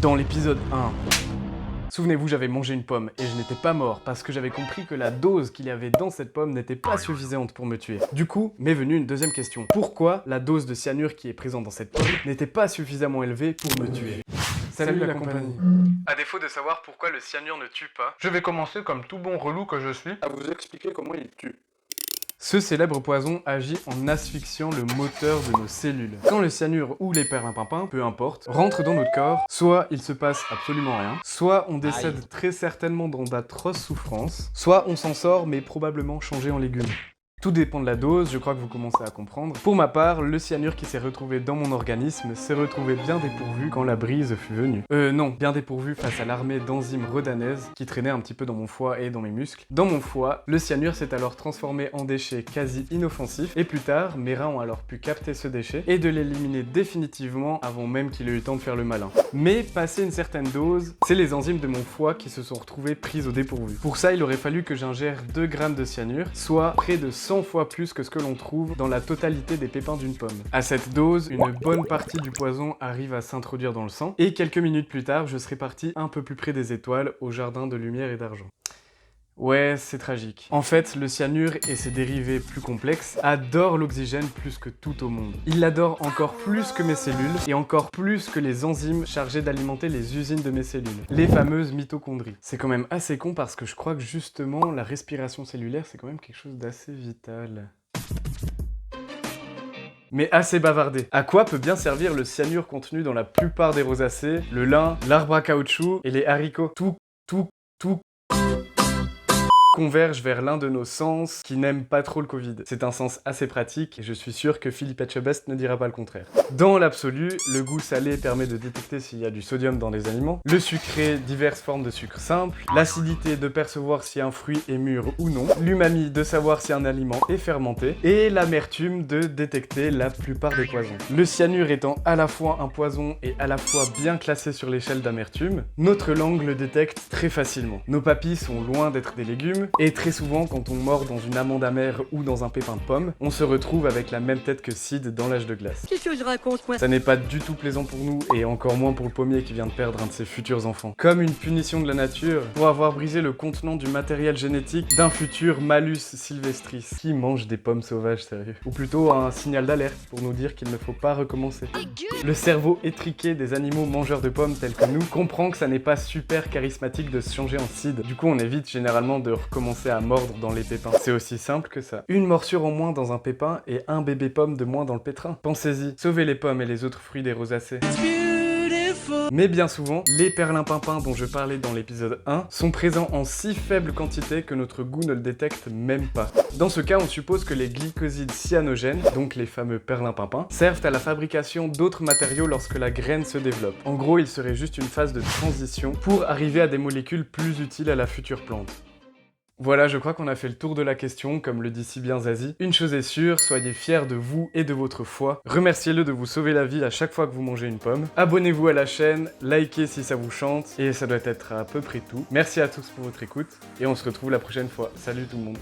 Dans l'épisode 1, souvenez-vous, j'avais mangé une pomme et je n'étais pas mort parce que j'avais compris que la dose qu'il y avait dans cette pomme n'était pas suffisante pour me tuer. Du coup, m'est venue une deuxième question. Pourquoi la dose de cyanure qui est présente dans cette pomme n'était pas suffisamment élevée pour me tuer? Salut la compagnie. À défaut de savoir pourquoi le cyanure ne tue pas, Je vais commencer comme tout bon relou que je suis. à vous expliquer comment il tue. Ce célèbre poison agit en asphyxiant le moteur de nos cellules. Quand le cyanure ou les perlimpinpins, peu importe, rentrent dans notre corps, soit il se passe absolument rien, soit on décède très certainement dans d'atroces souffrances, soit on s'en sort mais probablement changé en légumes. Tout dépend de la dose, je crois que vous commencez à comprendre. Pour ma part, le cyanure qui s'est retrouvé dans mon organisme s'est retrouvé bien dépourvu quand la brise fut venue. Non, bien dépourvu face à l'armée d'enzymes rhodanaises qui traînait un petit peu dans mon foie et dans mes muscles. Dans mon foie, le cyanure s'est alors transformé en déchet quasi inoffensif et plus tard, mes reins ont alors pu capter ce déchet et de l'éliminer définitivement avant même qu'il ait eu le temps de faire le malin. Mais passé une certaine dose, c'est les enzymes de mon foie qui se sont retrouvées prises au dépourvu. Pour ça, il aurait fallu que j'ingère 2 grammes de cyanure, soit près de 100 fois plus que ce que l'on trouve dans la totalité des pépins d'une pomme. À cette dose, une bonne partie du poison arrive à s'introduire dans le sang, et quelques minutes plus tard, je serai parti un peu plus près des étoiles, au jardin de lumière et d'argent. Ouais, c'est tragique. En fait, le cyanure et ses dérivés plus complexes adorent l'oxygène plus que tout au monde. Il l'adore encore plus que mes cellules et encore plus que les enzymes chargées d'alimenter les usines de mes cellules, les fameuses mitochondries. C'est quand même assez con parce que je crois que justement la respiration cellulaire c'est quand même quelque chose d'assez vital. Mais assez bavardé. À quoi peut bien servir le cyanure contenu dans la plupart des rosacées, le lin, l'arbre à caoutchouc et les haricots? Tout converge vers l'un de nos sens qui n'aime pas trop le Covid. C'est un sens assez pratique et je suis sûr que Philippe Etchebest ne dira pas le contraire. Dans l'absolu, le goût salé permet de détecter s'il y a du sodium dans les aliments, le sucré, diverses formes de sucre simple, l'acidité de percevoir si un fruit est mûr ou non, l'umami de savoir si un aliment est fermenté, et l'amertume de détecter la plupart des poisons. Le cyanure étant à la fois un poison et à la fois bien classé sur l'échelle d'amertume, notre langue le détecte très facilement. Nos papilles sont loin d'être des légumes, et très souvent, quand on mord dans une amande amère ou dans un pépin de pomme, on se retrouve avec la même tête que Sid dans l'âge de glace. Qu'est-ce que je raconte, moi? Ça n'est pas du tout plaisant pour nous, et encore moins pour le pommier qui vient de perdre un de ses futurs enfants. Comme une punition de la nature, pour avoir brisé le contenant du matériel génétique d'un futur Malus sylvestris. Qui mange des pommes sauvages, sérieux? Ou plutôt un signal d'alerte pour nous dire qu'il ne faut pas recommencer. Le cerveau étriqué des animaux mangeurs de pommes tels que nous comprend que ça n'est pas super charismatique de se changer en Sid. Du coup, on évite généralement de recommencer à mordre dans les pépins. C'est aussi simple que ça. Une morsure en moins dans un pépin et un bébé pomme de moins dans le pétrin. Pensez-y, sauvez les pommes et les autres fruits des rosacées. Mais bien souvent, les perlimpinpins dont je parlais dans l'épisode 1 sont présents en si faible quantité que notre goût ne le détecte même pas. Dans ce cas, on suppose que les glycosides cyanogènes, donc les fameux perlimpinpins, servent à la fabrication d'autres matériaux lorsque la graine se développe. En gros, il serait juste une phase de transition pour arriver à des molécules plus utiles à la future plante. Voilà, je crois qu'on a fait le tour de la question, comme le dit si bien Zazie. Une chose est sûre, soyez fiers de vous et de votre foie. Remerciez-le de vous sauver la vie à chaque fois que vous mangez une pomme. Abonnez-vous à la chaîne, likez si ça vous chante, et ça doit être à peu près tout. Merci à tous pour votre écoute, et on se retrouve la prochaine fois. Salut tout le monde.